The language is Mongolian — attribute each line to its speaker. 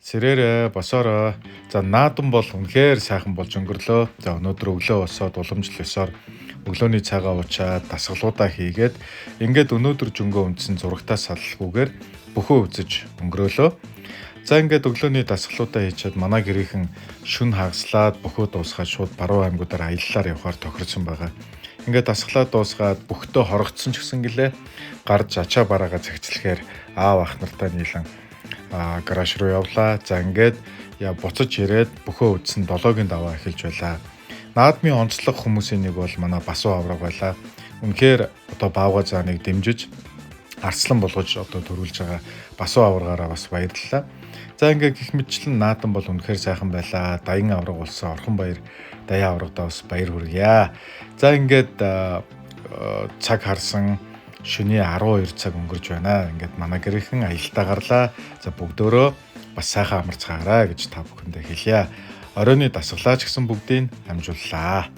Speaker 1: Сэрээрээ босоороо. За наадан бол үнэхээр сайхан болж өнгөрлөө. За өнөөдөр өглөө босоод уламжлалсаар өглөөний цагаа уучаад дасгалуудаа хийгээд ингээд өнөөдөр жөнгөө үндсэн зурагтаа саллахгүйгээр бөхөө үзэж өнгөрөөлөө. За ингээд өглөөний дасгалуудаа хийчихэд манай гэрийнхэн шүн хагаслаад бөхөө дуусгаад шууд баруун аймагуудаар аяллаар явахаар тохирсон байгаа. Ингээд дасгалаа дуусгаад бөхтөө хорогдсон ч гэсэн гэлээ гарч ачаа бараагаа цэгцлэхээр аав ах нартай нийлэн гараж руу явлаа. За ингээд буцаж ирээд бөхөө үдсэн 7-гийн даваа эхэлж байлаа. Наадмын онцлог хүмүүсийн нэг бол манай Басуу авраг байлаа. Үнэхээр одоо Баавга зааныг дэмжиж арслан болгож одоо төрүүлж байгаа Басуу аврагаараа бас баярлалаа. За ингээд гих мэтчлэн наадан бол үнэхээр сайхан байлаа. Даян авраг болсон Орхон баяр даяа аврагтаа бас баяр хүргье. За ингээд цаг харсан шөнийн 12 цаг өнгөрч байна. Ингээд манай гэрийнхэн аялалтаа гарлаа. За бүгдөө бас сайхан амарцгаарай гэж та бүхэндээ хэлье. Оройны дасгалаач гэсэн бүгдийг амжууллаа.